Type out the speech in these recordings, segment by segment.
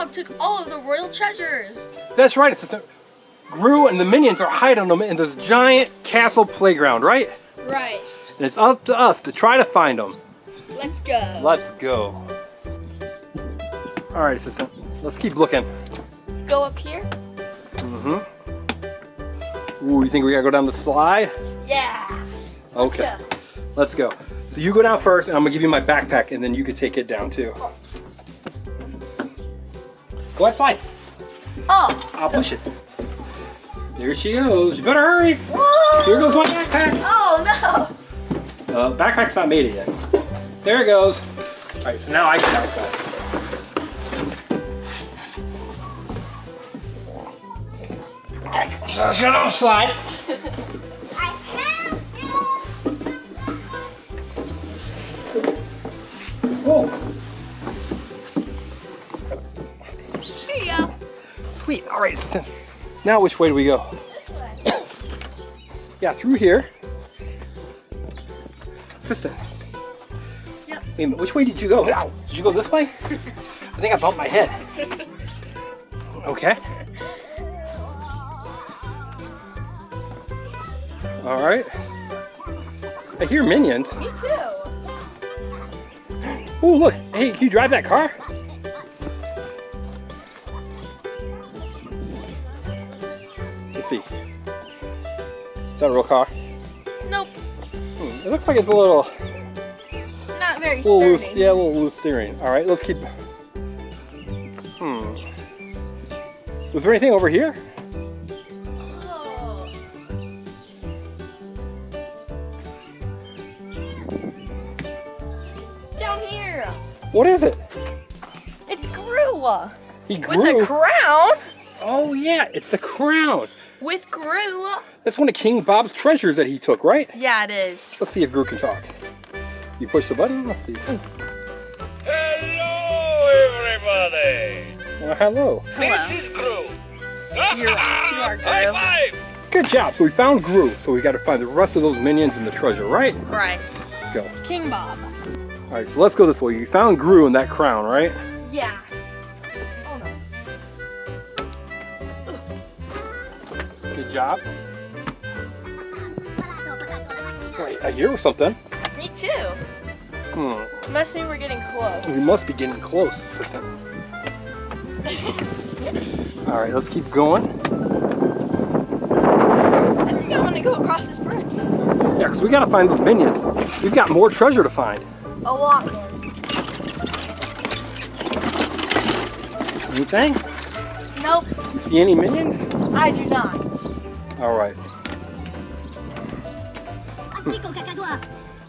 Bob took all of the royal treasures. That's right, assistant. Gru and the Minions are hiding them in this giant castle playground, right? Right. And it's up to us to try to find them. Let's go. Let's go. All right, assistant. Let's keep looking. Go up here? Mm-hmm. Ooh, you think we gotta go down the slide? Yeah. Okay. Let's go. So you go down first, and I'm gonna give you my backpack, and then you can take it down too. Go outside. Oh. I'll push it. There she goes. You better hurry. Whoa. Here goes my backpack. Oh no. Backpack's not made it yet. There it goes. All right, so now I can outside. So shut up, slide. Whoa. Here you go. Sweet. All right. So now which way do we go? This way. Yeah, through here. Assistant. Yep. Wait a minute, which way did you go? Ow. Did you go this way? I think I bumped my head. Okay. All right. I hear Minions. Me too. Oh, look. Hey, can you drive that car? Let's see. Is that a real car? Nope. It looks like it's a little Not very little sturdy. loose. Yeah, a little loose steering. All right, let's keep. Was there anything over here? Oh. Down here. What is it? It's Gru. He grew. With a crown. Oh yeah, it's the crown. With Gru. That's one of King Bob's treasures that he took, right? Yeah, it is. Let's see if Gru can talk. You push the button. Let's see. Hello, everybody. Well, hello. Hello. This is Gru. You're right, you are Gru. High five. Good job. So we found Gru. So we got to find the rest of those minions and the treasure, right? Right. Let's go. King Bob. All right. So let's go this way. You found Gru and that crown, right? Yeah. Oh no. Good job. Wait, I hear something. Me too. Must mean we're getting close. We must be getting close, assistant. All right, let's keep going. I think I want to go across this bridge. Yeah, because we got to find those minions. We've got more treasure to find. A lot more. Anything? Nope, You see any minions? I do not. All right.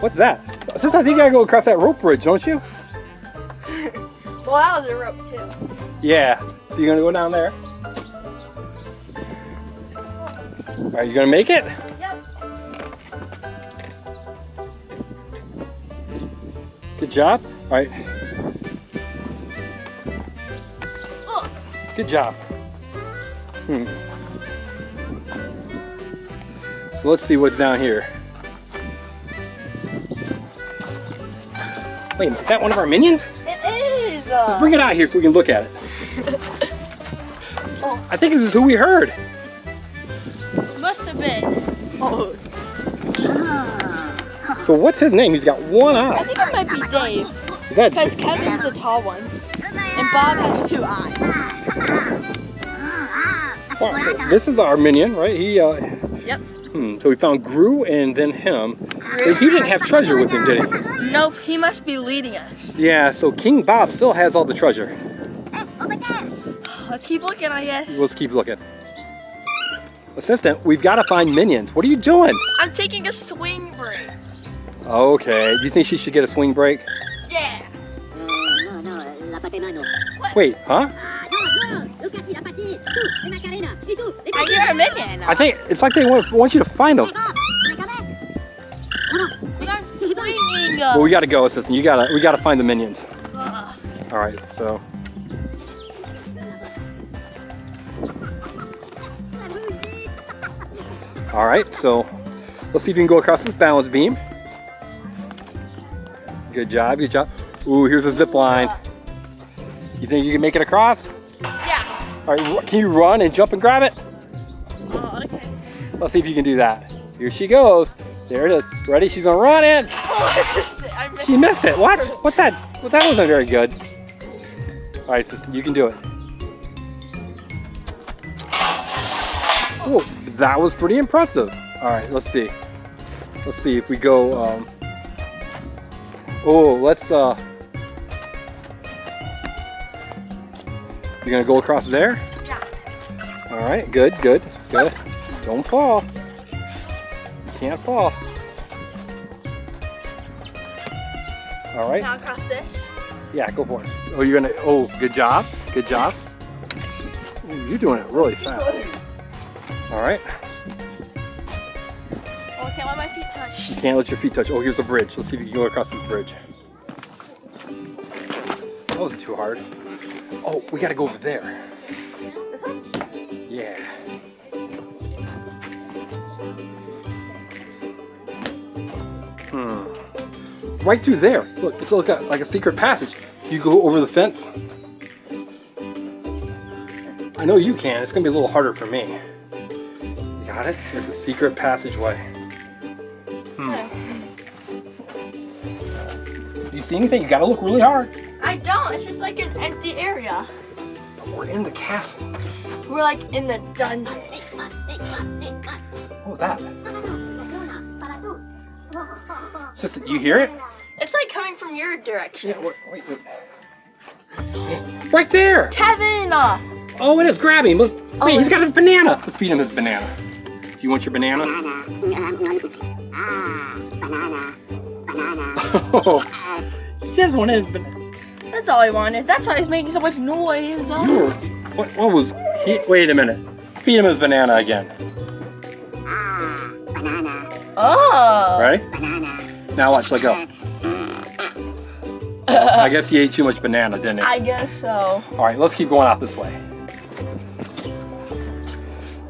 What's that? Since I think I gotta go across that rope bridge, don't you? Well, that was a rope too. Yeah. So you're gonna go down there? Are you gonna make it? Yep. Good job. All right. Look. Good job. So let's see what's down here. Wait a minute, is that one of our minions? It is. Let's bring it out here so we can look at it. Oh, I think this is who we heard. must have been. Oh. So what's his name? He's got one I eye. think it might be Dave. Is that Because Kevin's the tall one. And Bob has 2 eyes. wow, so this is our minion, right? He Yep. so we found Gru and then him. But he didn't have treasure with him, did he? Nope, he must be leading us. Yeah, so King Bob still has all the treasure. Let's keep looking, I guess. Let's keep looking. Assistant, we've got to find minions. What are you doing? I'm taking a swing break. Okay, do you think she should get a swing break? Yeah. Wait, huh? I hear a minion. I think it's like they want you to find them. But I'm swinging. Well, we got to go, assistant. We got to find the minions. All right, so. All right, so let's see if you can go across this balance beam. Good job, good job. Ooh, here's a zip line. You think you can make it across? All right, can you run and jump and grab it? Oh, okay. Let's see if you can do that. Here she goes. There it is. Ready? She's gonna run in. Oh, I missed it. She missed it. What? What's that? Well, that wasn't very good. All right, sister, you can do it. Oh, that was pretty impressive. All right, let's see. Let's see if we go. Oh, let's. You're gonna go across there? Yeah. All right, good. Don't fall. You can't fall. All right. Now across this. Yeah, go for it. Oh, you're gonna. Oh, good job. Good job. Ooh, you're doing it really fast. All right. Oh, I can't let my feet touch. You can't let your feet touch. Oh, here's a bridge. Let's see if you can go across this bridge. That wasn't too hard. Oh, we gotta go over there. Yeah. Right through there. Look, it's like a secret passage. You go over the fence. I know you can. It's gonna be a little harder for me. You got it? There's a secret passageway. Do you see anything? You gotta look really hard. I don't. It's just like an empty area. But we're in the castle. We're like in the dungeon. What was that? Sister, you hear it? It's like coming from your direction. Yeah, wait. Right there! Kevin! Oh, it is. Grab him. Wait, he's got his banana. Let's feed him his banana. Do you want your banana? Oh, he doesn't want his banana. That's all I wanted. That's why he's making so much noise. What was he? Wait a minute. Feed him his banana again. Oh! Ready? Now watch, let go. I guess he ate too much banana, didn't he? I guess so. Alright, let's keep going out this way.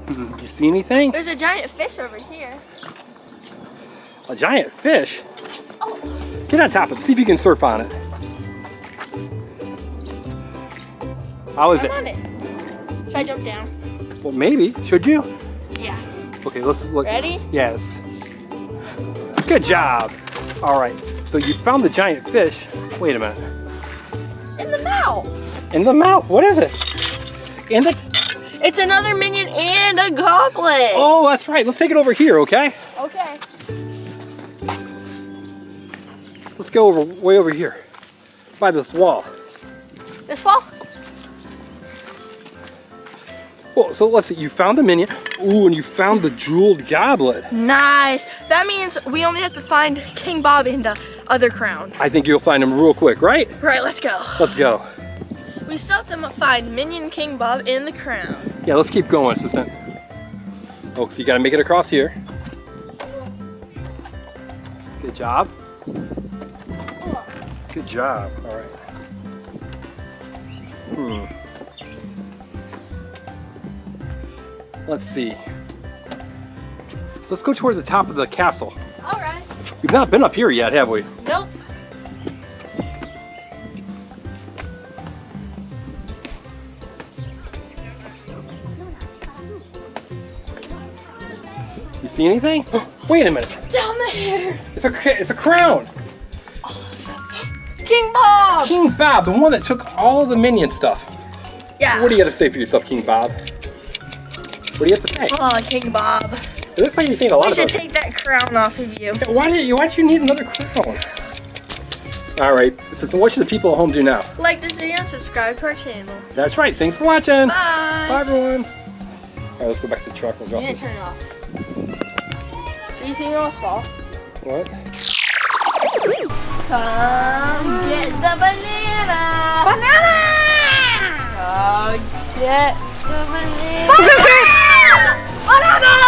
You see anything? There's a giant fish over here. A giant fish? Oh. Get on top of it. See if you can surf on it. How is I'm it? on it. Should I jump down? Well, maybe. Should you? Yeah. Okay, let's look. Ready? Yes. Good job. All right. So you found the giant fish. Wait a minute. In the mouth. In the mouth. What is it? In the. It's another minion and a goblin. Oh, that's right. Let's take it over here, okay? Okay. Let's go way over here, by this wall. This wall? Well, so let's see. You found the minion. Ooh, and you found the jeweled goblet. Nice. That means we only have to find King Bob in the other crown. I think you'll find him real quick, right? Right, let's go. Let's go. We still have to find Minion King Bob in the crown. Yeah, let's keep going, assistant. Oh, so you gotta make it across here. Good job. Good job. All right. Let's see. Let's go toward the top of the castle. All right. We've not been up here yet, have we? Nope. You see anything? Wait a minute. Down there. It's a crown. King Bob. King Bob, the one that took all the minion stuff. Yeah. What do you got to say for yourself, King Bob? What do you have to say? Oh, King Bob. It looks like you're saying a lot We about should take that crown off of you. Why do you need another crown? All right. So what should the people at home do now? Like this video and subscribe to our channel. That's right. Thanks for watching. Bye. Bye, everyone. All right, let's go back to the truck. We'll You drop need this. to turn it off. Do you think it was fall? What? Come get the banana. Banana. Come get the banana. Banana.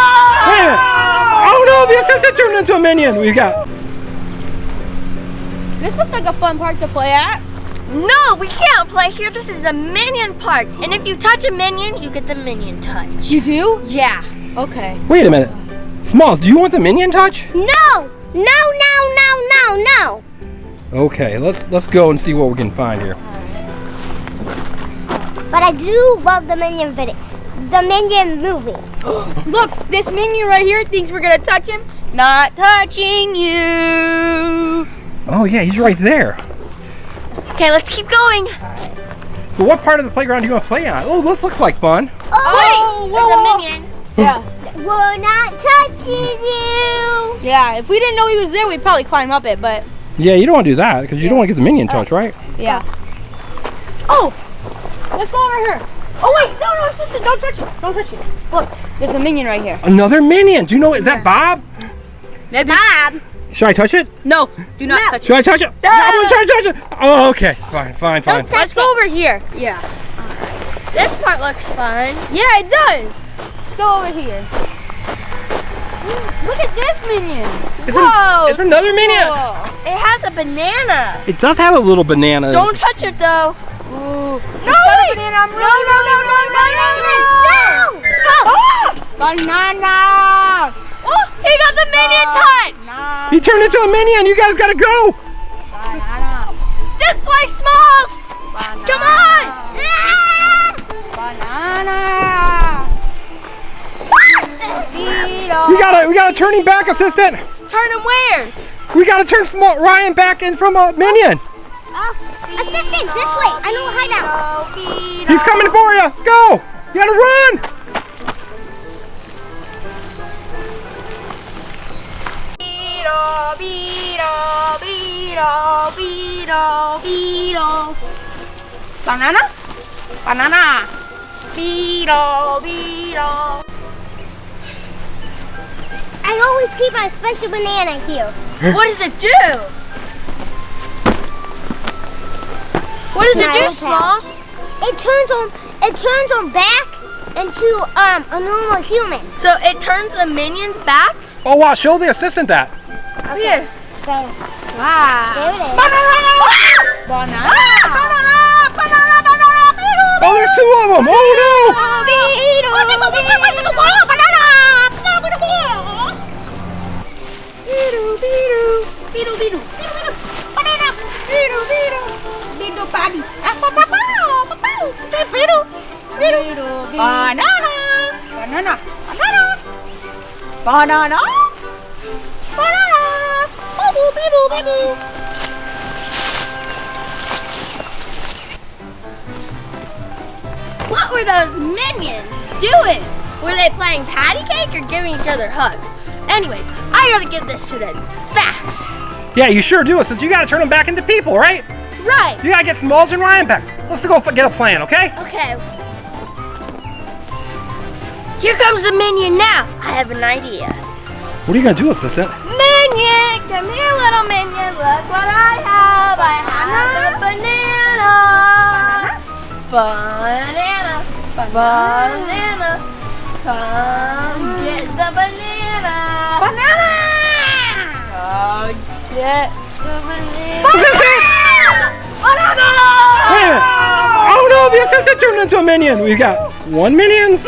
Oh no! The assistant turned into a minion. We got. This looks like a fun park to play at. No, we can't play here. This is a Minion park. And if you touch a minion, you get the Minion touch. You do? Yeah. Okay. Wait a minute. Smalls, do you want the minion touch? No! No! Okay, let's go and see what we can find here. but I do love the Minion video, the Minion movie. Look, this minion right here thinks we're gonna touch him. Not touching you. Oh yeah, he's right there. Okay, let's keep going. So what part of the playground do you want to play on? Oh, this looks like fun. Oh, wait, there's a minion. Yeah. We're not touching you. Yeah, if we didn't know he was there, we'd probably climb up it, but Yeah, you don't want to do that because you don't want to get the minion touch, right? yeah. Oh, let's go over here. Oh wait, no, sister, don't touch it. Don't touch it. Look, there's a minion right here. Another minion. Do you know, is that Bob? Maybe. Bob. Should I touch it? No, do not touch Should I touch it? No, I'm gonna try to touch it. Oh, okay. Fine. it. Let's go over here. Yeah. This part looks fun. Yeah, it does. Let's go over here. Look at this minion. It's another minion. It has a banana. It does have a little banana. Don't touch it though. Ooh. No, wait. No. Banana. Oh, he got the minion touch. He turned into a minion. You guys gotta go. This way, Smalls. Come on. Banana. We gotta turn him back, assistant. Turn him where? We gotta turn Ryan back in from a minion. Assistant, this way. I know a hideout. He's coming for you. Let's go. You gotta run. Banana. I always keep my special banana here. What does it do? What does it do, Smalls? It turns on back into a normal human. So it turns the minions back? Oh wow, show the assistant that. Here. So Wow. there it is. Banana. Oh, there's two of them. Oh no. What were those minions doing? Were they playing patty cake or giving each other hugs? Anyways, I gotta give this to them fast. Yeah, you sure do. Since you gotta turn them back into people, right? Right. You gotta get Smalls and Ryan back. Let's go get a plan, okay? Okay. Here comes the minion now. I have an idea. What are you gonna do, assistant? Minion, come here, little minion. Look what I have. I have a banana. Banana. Come get the banana. Banana. Come get the banana. Assistant! Banana. Wait a minute. Oh no, the assistant turned into a minion. We've got 1 minion,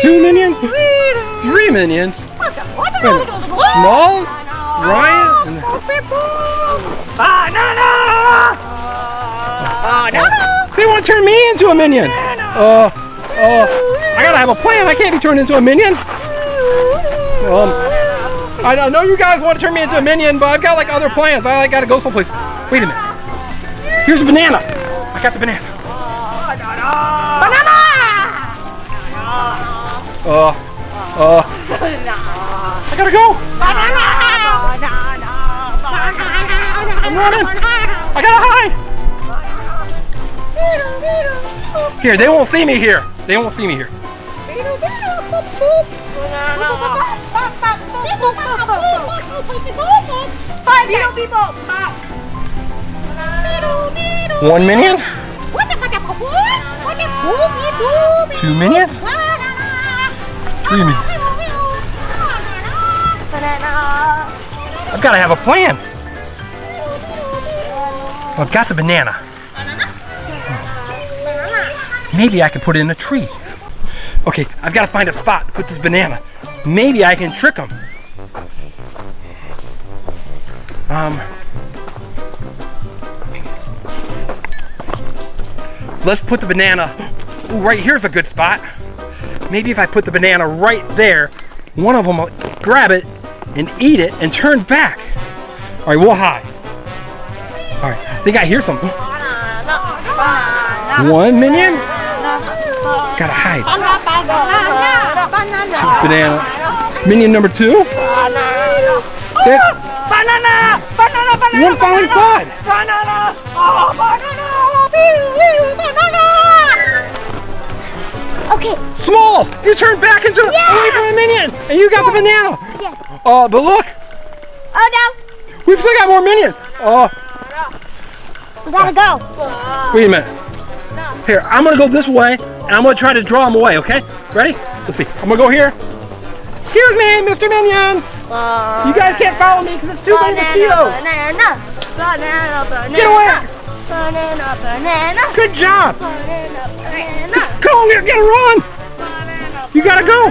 2 minions, 3 minions. Wait a minute. Smalls, Ryan, and Banana! they want to turn me into a minion. I gotta have a plan. I can't be turned into a minion. I know you guys want to turn me into a minion, but I've got like other plans. I gotta go someplace. Wait a minute. Here's a banana. I got the banana. Banana. I gotta go. I'm running. I gotta hide. Here, they won't see me here. They won't see me here. One minion? 2 minions? 3 minions. I've got to have a plan. I've got the banana. Maybe I can put it in a tree. Okay, I've got to find a spot to put this banana. Maybe I can trick them. Let's put the banana Ooh, right here's a good spot. Maybe if I put the banana right there, one of them will grab it and eat it and turn back. All right, we'll hide. All right, I think I hear something. One minion. Gotta hide. Banana. Minion number 2. Banana! One finally saw it. Banana! Oh, banana! Okay. Smalls, you turned back into away from a minion, and you got the banana. Yes. But look, Oh no! we've still got more minions. We gotta go. Wait a minute. Here, I'm gonna go this way, and I'm gonna try to draw them away. Okay? Ready? Let's see. I'm gonna go here. Excuse me, Mr. Minions. You guys can't follow me because it's too many mosquitoes. Banana! Banana! Banana! Get away! Banana! Banana! Good job. Banana! Go, we gotta run. You gotta go.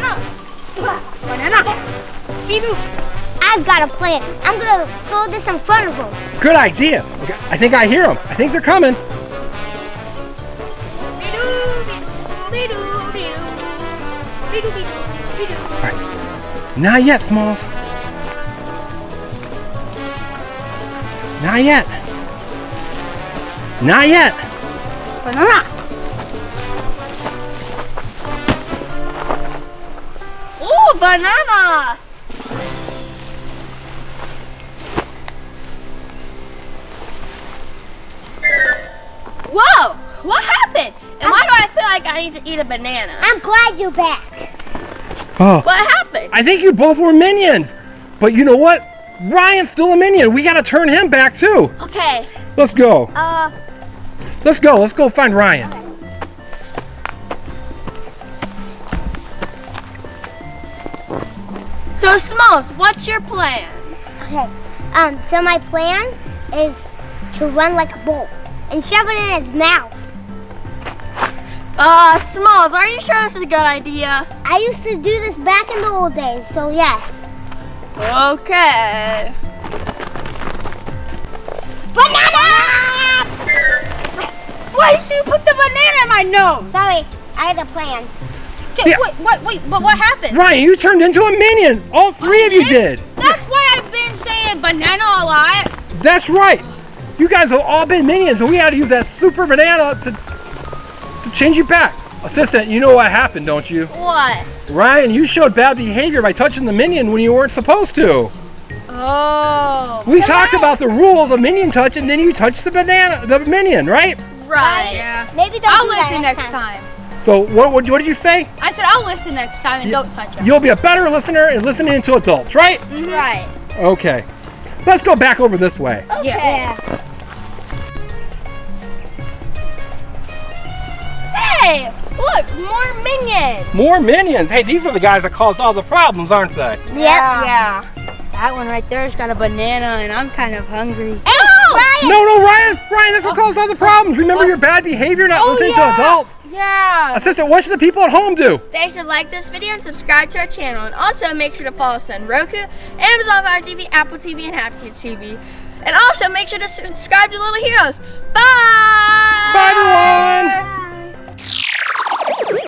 Banana! I've got a plan. I'm gonna throw this in front of them. Good idea. Okay, I think I hear them. I think they're coming. All right. Not yet, Smalls. Not yet. Not yet. Banana. Ooh, banana! Whoa! What happened? And why do I feel like I need to eat a banana? I'm glad you're back. Oh, What happened? I think you both were minions. But you know what? Ryan's still a minion. We gotta turn him back too. Okay. Let's go. Let's go. Let's go find Ryan. So Smalls, what's your plan? Okay. So my plan is to run like a bull and shove it in his mouth. Smalls, are you sure this is a good idea? I used to do this back in the old days, so yes. Okay. Banana! Why did you put the banana in my nose? Sorry, I had a plan. Okay, Yeah. wait, but what happened? Ryan, you turned into a minion. All 3 of you did. That's why I've been saying banana a lot. That's right. You guys have all been minions, and we had to use that super banana to change you back. Assistant, you know what happened, don't you? What? Ryan, you showed bad behavior by touching the minion when you weren't supposed to. Oh. We talked about the rules of minion touch, and then you touched the minion, right? Right. Yeah. Maybe don't I'll do that listen next time. So what did you say? I said I'll listen next time and don't touch it. You'll be a better listener and listening to adults, right? Right. Okay. Let's go back over this way. Yeah. Hey, look, more minions. More minions. Hey, these are the guys that caused all the problems, aren't they? Yeah. That one right there's got a banana and I'm kind of hungry. No, Ryan, this will cause all the problems. Remember your bad behavior, not listening to adults. Yeah. Assistant, what should the people at home do? They should like this video and subscribe to our channel. And also make sure to follow us on Roku, Amazon Fire TV, Apple TV, and HapKid TV. And also make sure to subscribe to Little Heroes. Bye! Bye, everyone!